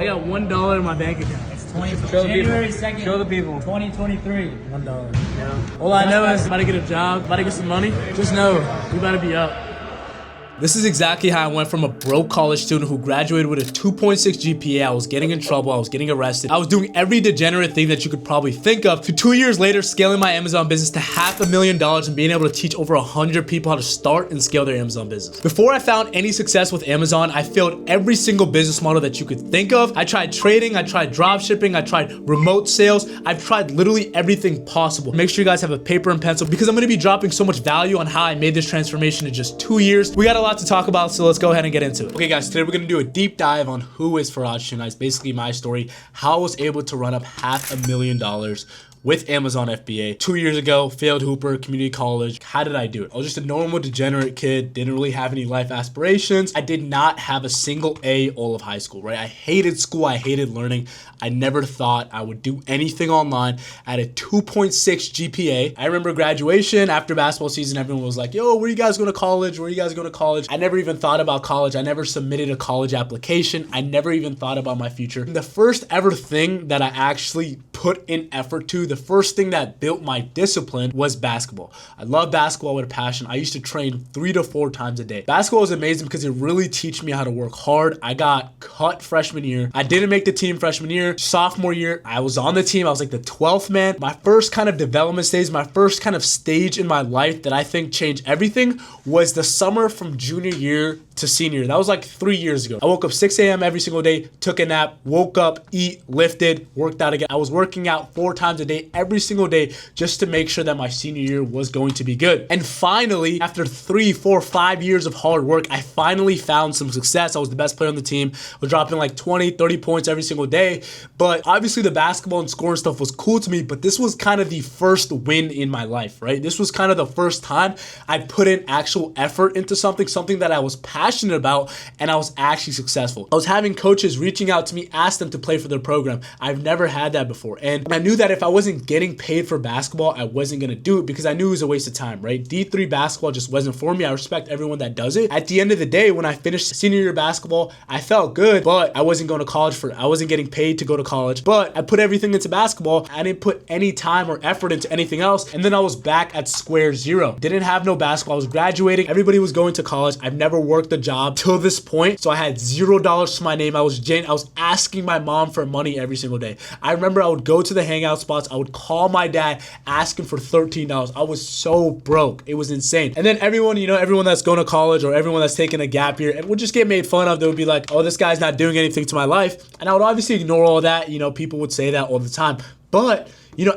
I got $1 in my bank account. It's January 2nd. Show the people. 2023. $1. Yeah. All I know is I'm about to get a job, about to get some money. Just know, we about to be up. This is exactly how I went from a broke college student who graduated with a 2.6 GPA. I was getting in trouble. I was getting arrested. I was doing every degenerate thing that you could probably think of to 2 years later scaling my Amazon business to $500,000 and being able to teach over 100 people how to start and scale their Amazon business. Before I found any success with Amazon, I failed every single business model that you could think of. I tried trading, I tried drop shipping, I tried remote sales. I've tried literally everything possible. Make sure you guys have a paper and pencil because I'm gonna be dropping so much value on how I made this transformation in just 2 years. We got a lot to talk about, so let's go ahead and get into it. Okay guys, today we're gonna do a deep dive on who is Farhad Shunais, basically my story, how I was able to run up $500,000 with Amazon FBA. 2 years ago, failed Hooper, community college. How did I do it? I was just a normal degenerate kid, didn't really have any life aspirations. I did not have a single A all of high school, right? I hated school, I hated learning. I never thought I would do anything online. I had a 2.6 GPA. I remember graduation, after basketball season, everyone was like, yo, where you guys going to college? Where you guys going to college? I never even thought about college. I never submitted a college application. I never even thought about my future. The first ever thing that I actually put in effort to, the first thing that built my discipline was basketball. I love basketball with a passion. I used to train 3 to 4 times a day. Basketball was amazing because it really teach me how to work hard. I got cut freshman year. I didn't make the team freshman year. Sophomore year, I was on the team. I was like the 12th man. My first kind of development stage, my first kind of stage in my life that I think changed everything was the summer from junior year to senior year. That was like 3 years ago. I woke up 6 a.m. every single day, took a nap, woke up, eat, lifted, worked out again. I was working out 4 times a day, every single day, just to make sure that my senior year was going to be good. And finally, after 3, 4, 5 years of hard work, I finally found some success. I was the best player on the team. I was dropping like 20, 30 points every single day. But obviously the basketball and scoring stuff was cool to me, but this was kind of the first win in my life, right? This was kind of the first time I put in actual effort into something that I was passionate about, and I was actually successful. I was having coaches reaching out to me, ask them to play for their program. I've never had that before. And I knew that if I wasn't getting paid for basketball, I wasn't gonna do it because I knew it was a waste of time, right? D3 basketball just wasn't for me. I respect everyone that does it. At the end of the day, when I finished senior year basketball, I felt good, but I wasn't going to college I wasn't getting paid to go to college, but I put everything into basketball. I didn't put any time or effort into anything else. And then I was back at square zero. Didn't have no basketball. I was graduating. Everybody was going to college. I've never worked a job till this point. So I had $0 to my name. I was asking my mom for money every single day. I remember I would go to the hangout spots. I would call my dad asking for $13. I was so broke. It was insane. And then everyone, everyone that's going to college or everyone that's taking a gap year, it would just get made fun of. They would be like, oh, this guy's not doing anything to my life. And I would obviously ignore all that. People would say that all the time. But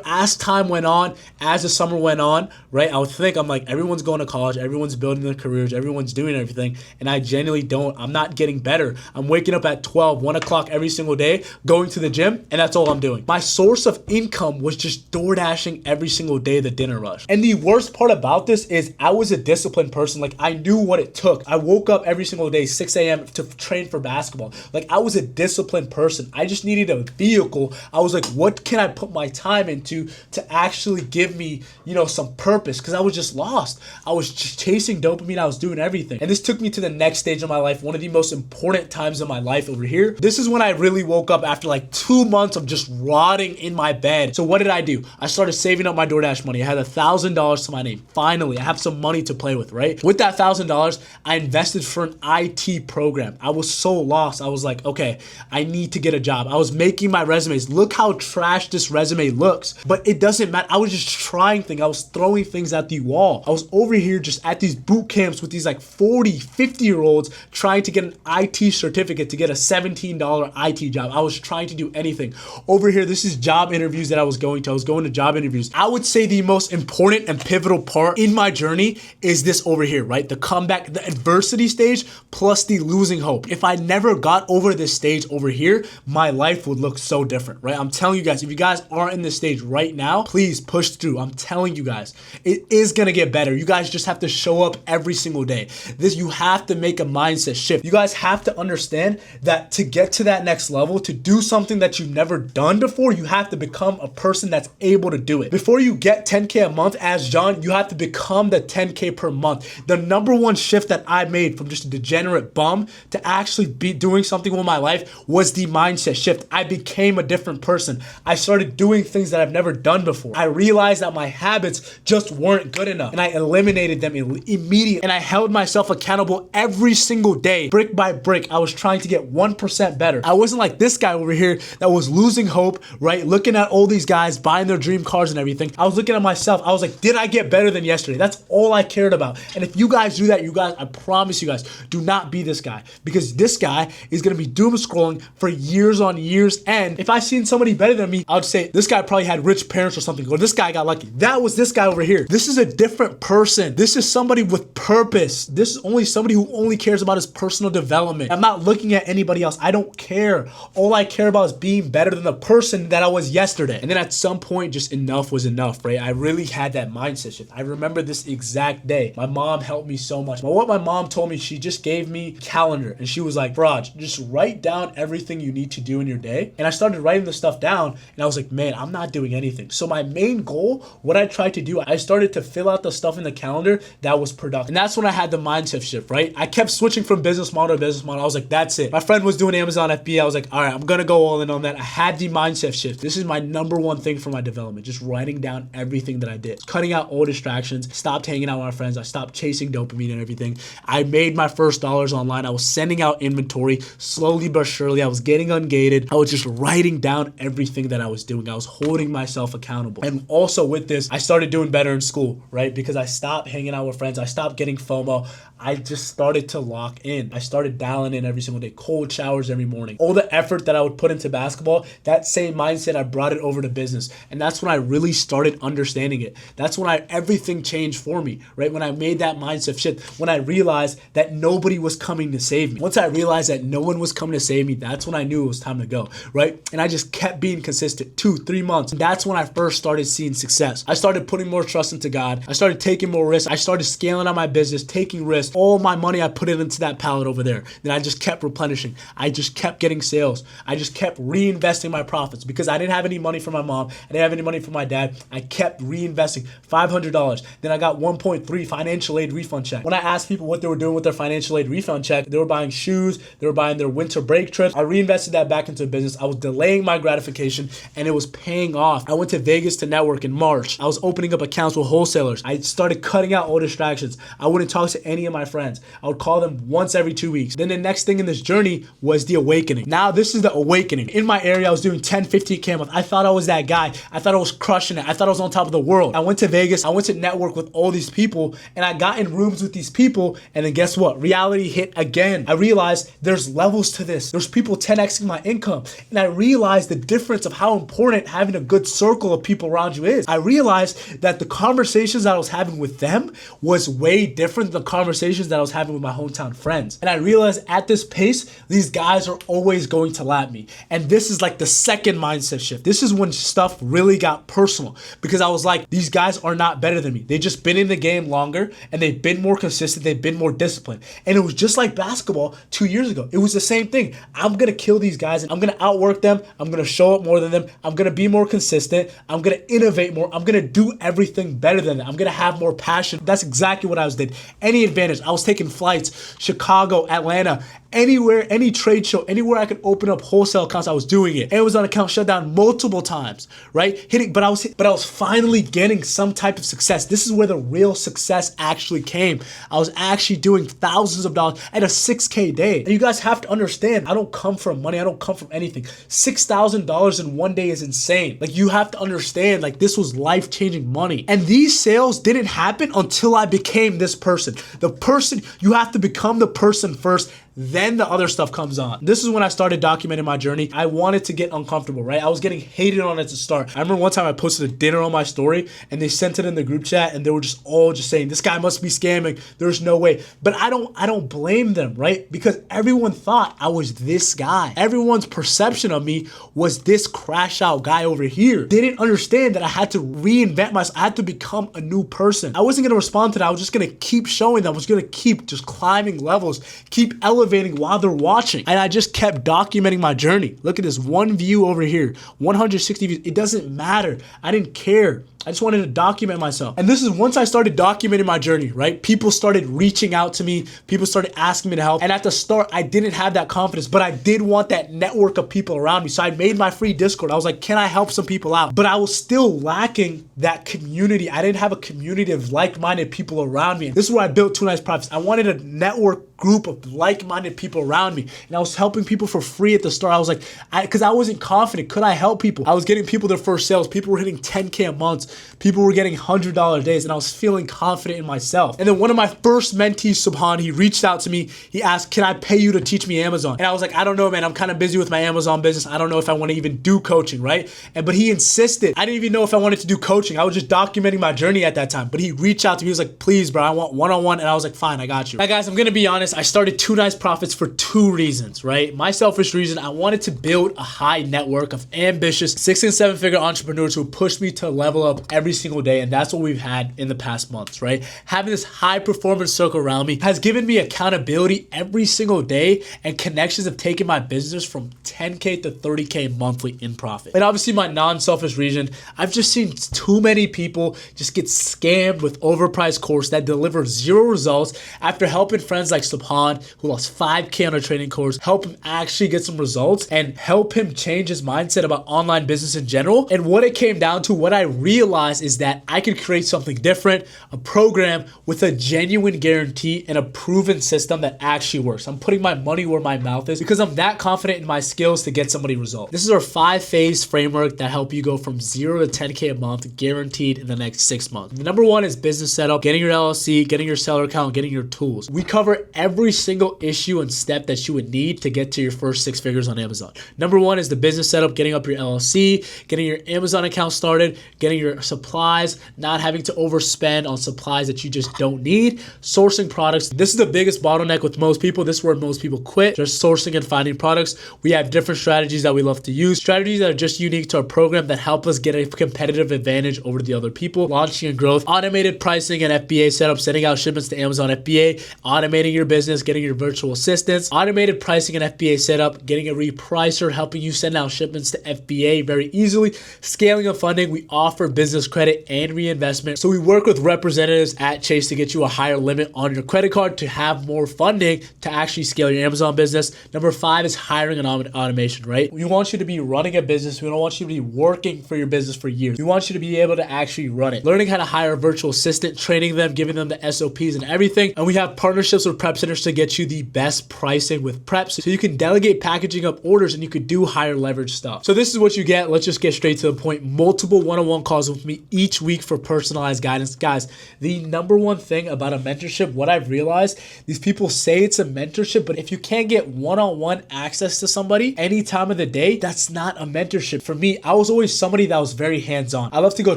as time went on, as the summer went on, right, I would think, I'm like, everyone's going to college, everyone's building their careers, everyone's doing everything, and I genuinely I'm not getting better. I'm waking up at 12, 1 o'clock every single day, going to the gym, and that's all I'm doing. My source of income was just door dashing every single day, the dinner rush. And the worst part about this is I was a disciplined person. Like, I knew what it took. I woke up every single day, 6 a.m. to train for basketball. Like, I was a disciplined person. I just needed a vehicle. I was like, what can I put my time into to actually give me, some purpose? Because I was just lost. I was just chasing dopamine. I was doing everything. And this took me to the next stage of my life, one of the most important times of my life over here. This is when I really woke up after like 2 months of just rotting in my bed. So what did I do? I started saving up my DoorDash money. I had $1,000 to my name. Finally, I have some money to play with, right? With that $1,000, I invested for an IT program. I was so lost. I was like, okay, I need to get a job. I was making my resumes. Look how trash this resume looks. But it doesn't matter. I was just trying things. I was throwing things at the wall. I was over here just at these boot camps with these like 40, 50-year-olds trying to get an IT certificate to get a $17 IT job. I was trying to do anything. Over here, this is job interviews that I was going to. I was going to job interviews. I would say the most important and pivotal part in my journey is this over here, right? The comeback, the adversity stage plus the losing hope. If I never got over this stage over here, my life would look so different, right? I'm telling you guys, if you guys aren't in this stage, stage right now, please push through. I'm telling you guys, it is gonna get better. You guys just have to show up every single day. You have to make a mindset shift. You guys have to understand that to get to that next level, to do something that you've never done before, you have to become a person that's able to do it. Before you get 10K a month as John, you have to become the 10K per month. The number one shift that I made from just a degenerate bum to actually be doing something with my life was the mindset shift. I became a different person. I started doing things that I've never done before. I realized that my habits just weren't good enough, and I eliminated them immediately. And I held myself accountable every single day, brick by brick. I was trying to get 1% better. I wasn't like this guy over here that was losing hope, right? Looking at all these guys buying their dream cars and everything. I was looking at myself. I was like, did I get better than yesterday? That's all I cared about. And if you guys do that, you guys, I promise you guys, do not be this guy, because this guy is going to be doom scrolling for years on years. And if I seen somebody better than me, I would say this guy probably had rich parents or something, or this guy got lucky. That was this guy over here. This is a different person. This is somebody with purpose. This is only somebody who only cares about his personal development. I'm not looking at anybody else. I don't care. All I care about is being better than the person that I was yesterday. And then at some point, just enough was enough, right? I really had that mindset shift. I remember this exact day. My mom helped me so much. But what my mom told me, she just gave me a calendar, and she was like, Raj, just write down everything you need to do in your day. And I started writing the stuff down, and I was like, man, I'm not doing anything. So my main goal, what I tried to do, I started to fill out the stuff in the calendar that was productive. And that's when I had the mindset shift, right? I kept switching from business model to business model. I was like, that's it. My friend was doing Amazon FBA. I was like, all right, I'm gonna go all in on that. I had the mindset shift. This is my number one thing for my development, just writing down everything that I did. Cutting out all distractions, stopped hanging out with my friends. I stopped chasing dopamine and everything. I made my first dollars online. I was sending out inventory slowly but surely. I was getting ungated. I was just writing down everything that I was doing. I was holding myself accountable. And also with this, I started doing better in school, right? Because I stopped hanging out with friends. I stopped getting FOMO. I just started to lock in. I started dialing in every single day, cold showers every morning. All the effort that I would put into basketball, that same mindset, I brought it over to business. And that's when I really started understanding it. That's when everything changed for me, right? When I made that mindset shift, when I realized that nobody was coming to save me. Once I realized that no one was coming to save me, that's when I knew it was time to go, right? And I just kept being consistent, 2-3 months. And that's when I first started seeing success. I started putting more trust into God. I started taking more risks. I started scaling out my business, taking risks. All my money, I put it into that pallet over there. Then I just kept replenishing. I just kept getting sales. I just kept reinvesting my profits because I didn't have any money from my mom. I didn't have any money from my dad. I kept reinvesting $500. Then I got 1.3 financial aid refund check. When I asked people what they were doing with their financial aid refund check, they were buying shoes. They were buying their winter break trips. I reinvested that back into a business. I was delaying my gratification and it was paying off. I went to Vegas to network in March. I was opening up accounts with wholesalers. I started cutting out all distractions. I wouldn't talk to any of my friends. I would call them once every 2 weeks. Then the next thing in this journey was the awakening. Now this is the awakening. In my area, I was doing 10, 15K a month. I thought I was that guy. I thought I was crushing it. I thought I was on top of the world. I went to Vegas. I went to network with all these people and I got in rooms with these people. And then guess what? Reality hit again. I realized there's levels to this. There's people 10xing my income. And I realized the difference of how important having a good circle of people around you is. I realized that the conversations that I was having with them was way different than the conversations that I was having with my hometown friends. And I realized at this pace, these guys are always going to lap me. And this is like the second mindset shift. This is when stuff really got personal because I was like, these guys are not better than me. They've just been in the game longer and they've been more consistent. They've been more disciplined. And it was just like basketball 2 years ago. It was the same thing. I'm going to kill these guys and I'm going to outwork them. I'm going to show up more than them. I'm going to be more consistent. I'm going to innovate more. I'm going to do everything better than them. I'm going to have more passion. That's exactly what I was did. Any advantage. I was taking flights, Chicago, Atlanta, anywhere, any trade show, anywhere I could open up wholesale accounts, I was doing it. Amazon account shut down multiple times, right? But I was finally getting some type of success. This is where the real success actually came. I was actually doing thousands of dollars at a 6K day. And you guys have to understand, I don't come from money. I don't come from anything. $6,000 in one day is insane. Like you have to understand, like this was life-changing money. And these sales didn't happen until I became this person. The person, you have to become the person first. then the other stuff comes on. This is when I started documenting my journey. I wanted to get uncomfortable, right? I was getting hated on at the start. I remember one time I posted a dinner on my story and they sent it in the group chat and they were just all just saying, this guy must be scamming. There's no way. But I don't blame them, right? Because everyone thought I was this guy. Everyone's perception of me was this crash out guy over here. They didn't understand that I had to reinvent myself. I had to become a new person. I wasn't gonna respond to that. I was just gonna keep showing them. I was gonna keep just climbing levels, keep elevating while they're watching. And I just kept documenting my journey. Look at this, 1 view over here, 160 views. It doesn't matter. I didn't care. I just wanted to document myself. And this is once I started documenting my journey, right? People started reaching out to me. People started asking me to help. And at the start, I didn't have that confidence, but I did want that network of people around me. So I made my free Discord. I was like, can I help some people out? But I was still lacking that community. I didn't have a community of like-minded people around me. This is where I built Two Nice Profits. I wanted a network group of like-minded people around me. And I was helping people for free at the start. I was like, because I wasn't confident. Could I help people? I was getting people their first sales. People were hitting 10K a month. People were getting $100 days and I was feeling confident in myself. And then one of my first mentees, Subhan, he reached out to me. He asked, can I pay you to teach me Amazon? And I was like, I don't know, man. I'm kind of busy with my Amazon business. I don't know if I want to even do coaching, right? But he insisted. I didn't even know if I wanted to do coaching. I was just documenting my journey at that time. But he reached out to me. He was like, please, bro, I want one-on-one. And I was like, fine, I got you. Now, guys, I'm going to be honest. I started Two Nice Profits for 2 reasons, right? My selfish reason, I wanted to build a high network of ambitious 6- and 7-figure entrepreneurs who pushed me to level up every single day. And that's what we've had in the past months, right? Having this high performance circle around me has given me accountability every single day, and connections have taken my business from 10K to 30K monthly in profit. And obviously my non-selfish reason, I've just seen too many people just get scammed with overpriced course that deliver 0 results after helping friends like Subhan, who lost 5K on a training course, help him actually get some results and help him change his mindset about online business in general. And what it came down to, what I realized is that I could create something different, a program with a genuine guarantee and a proven system that actually works. I'm putting my money where my mouth is because I'm that confident in my skills to get somebody results. This is our 5-phase framework that help you go from 0 to 10K a month guaranteed in the next 6 months. Number 1 is business setup, getting your LLC, getting your seller account, getting your tools. We cover every single issue and step that you would need to get to your first 6 figures on Amazon. Number 1 is the business setup, getting up your LLC, getting your Amazon account started, getting your supplies, not having to overspend on supplies that you just don't need, sourcing products. This is the biggest bottleneck with most people. This is where most people quit, just sourcing and finding products. We have different strategies that we love to use, strategies that are just unique to our program that help us get a competitive advantage over the other people. Launching and growth, automated pricing and FBA setup, sending out shipments to Amazon FBA, automating your business, getting your virtual assistants, automated pricing and FBA setup, getting a repricer, helping you send out shipments to FBA very easily, scaling of funding. We offer business credit and reinvestment. So we work with representatives at Chase to get you a higher limit on your credit card to have more funding to actually scale your Amazon business. Number 5 is hiring and automation, right? We want you to be running a business. We don't want you to be working for your business for years. We want you to be able to actually run it. Learning how to hire a virtual assistant, training them, giving them the SOPs and everything. And we have partnerships with prep centers to get you the best pricing with preps so you can delegate packaging up orders and you could do higher leverage stuff. So this is what you get. Let's just get straight to the point. Multiple one-on-one calls with me each week for personalized guidance. Guys, the number one thing about a mentorship, what I've realized, these people say it's a mentorship, but if you can't get one-on-one access to somebody any time of the day, that's not a mentorship. For me, I was always somebody that was very hands-on. I love to go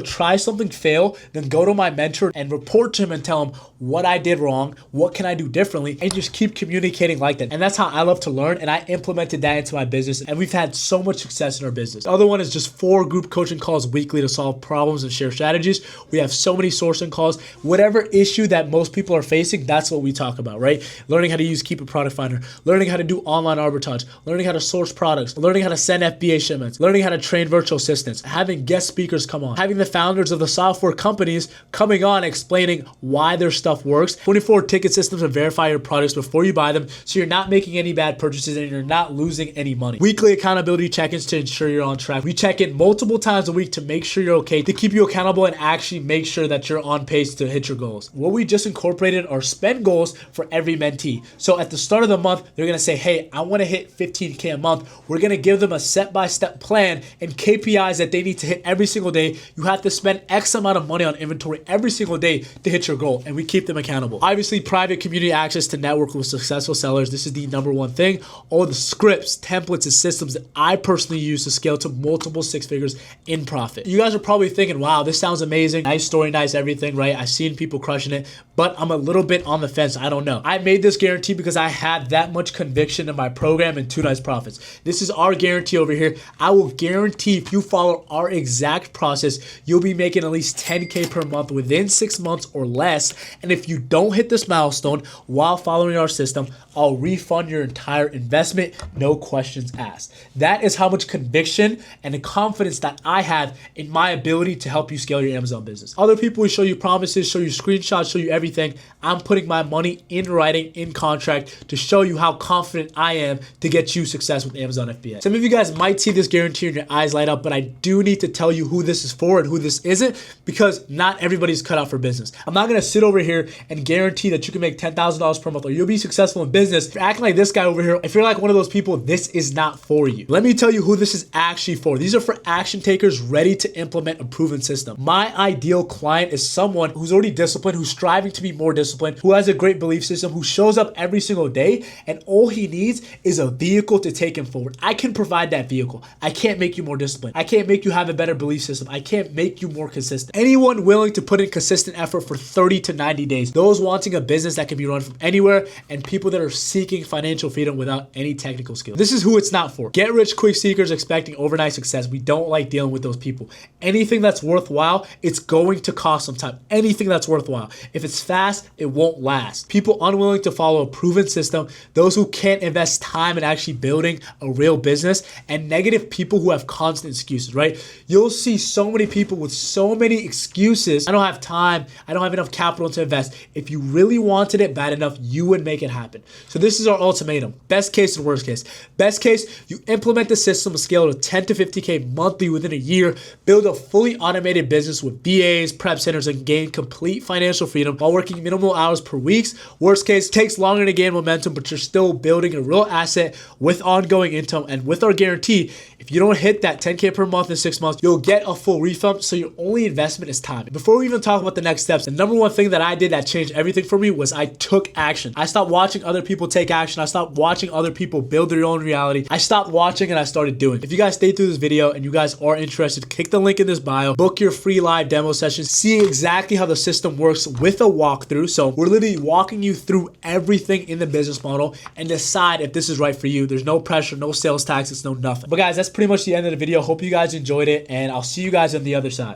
try something, fail, then go to my mentor and report to him and tell him what I did wrong, what can I do differently, and just keep communicating like that. And that's how I love to learn, and I implemented that into my business, and we've had so much success in our business. The other one is just 4 group coaching calls weekly to solve problems and share strategies. We have so many sourcing calls. Whatever issue that most people are facing, that's what we talk about, right? Learning how to use Keep a Product Finder, learning how to do online arbitrage, learning how to source products, learning how to send FBA shipments, learning how to train virtual assistants, having guest speakers come on, having the founders of the software companies coming on explaining why their stuff works, 24 ticket systems to verify your products before you buy them so you're not making any bad purchases and you're not losing any money. Weekly accountability check-ins to ensure you're on track. We check in multiple times a week to make sure you're okay. The keep you accountable and actually make sure that you're on pace to hit your goals. What we just incorporated are spend goals for every mentee. So at the start of the month, they're gonna say, hey, I wanna hit 15K a month. We're gonna give them a step-by-step plan and KPIs that they need to hit every single day. You have to spend X amount of money on inventory every single day to hit your goal, and we keep them accountable. Obviously, private community access to network with successful sellers. This is the number one thing. All the scripts, templates, and systems that I personally use to scale to multiple six figures in profit. You guys are probably thinking, wow, this sounds amazing. Nice story, nice everything, right? I've seen people crushing it, but I'm a little bit on the fence. I don't know. I made this guarantee because I had that much conviction in my program and 2 Nice Profits. This is our guarantee over here. I will guarantee if you follow our exact process, you'll be making at least 10K per month within 6 months or less. And if you don't hit this milestone while following our system, I'll refund your entire investment, no questions asked. That is how much conviction and the confidence that I have in my ability to help you scale your Amazon business. Other people will show you promises, show you screenshots, show you everything. I'm putting my money in writing, in contract, to show you how confident I am to get you success with Amazon FBA. Some of you guys might see this guarantee and your eyes light up, but I do need to tell you who this is for and who this isn't, because not everybody's cut out for business. I'm not gonna sit over here and guarantee that you can make $10,000 per month or you'll be successful in business. If you're acting like this guy over here, if you're like one of those people, this is not for you. Let me tell you who this is actually for. These are for action takers ready to implement a proven system. My ideal client is someone who's already disciplined, who's striving to be more disciplined, who has a great belief system, who shows up every single day, and all he needs is a vehicle to take him forward. I can provide that vehicle. I can't make you more disciplined. I can't make you have a better belief system. I can't make you more consistent. Anyone willing to put in consistent effort for 30 to 90 days, those wanting a business that can be run from anywhere, and people that are seeking financial freedom without any technical skill. This is who it's not for. Get rich quick seekers expecting overnight success. We don't like dealing with those people. Anything that's worthwhile, it's going to cost some time. Anything that's worthwhile. If it's fast, it won't last. People unwilling to follow a proven system, those who can't invest time in actually building a real business, and negative people who have constant excuses, right? You'll see so many people with so many excuses. I don't have time. I don't have enough capital to invest. If you really wanted it bad enough, you would make it happen. So this is our ultimatum. Best case and worst case. Best case, you implement the system to scale to 10 to 50K monthly within a year, build a fully automated business with BAs, prep centers, and gain complete financial freedom while working minimal hours per week. Worst case, takes longer to gain momentum, but you're still building a real asset with ongoing income. And with our guarantee, if you don't hit that 10K per month in 6 months, you'll get a full refund. So your only investment is time. Before we even talk about the next steps, the number one thing that I did that changed everything for me was I took action. I stopped watching other people take action. I stopped watching other people build their own reality. I stopped watching and I started doing. If you guys stay through this video and you guys are interested, click the link in this bio, book your free live demo session, see exactly how the system works with a walkthrough. So we're literally walking you through everything in the business model and decide if this is right for you. There's no pressure, no sales taxes, no nothing. But guys, that's pretty much the end of the video. Hope you guys enjoyed it, and I'll see you guys on the other side.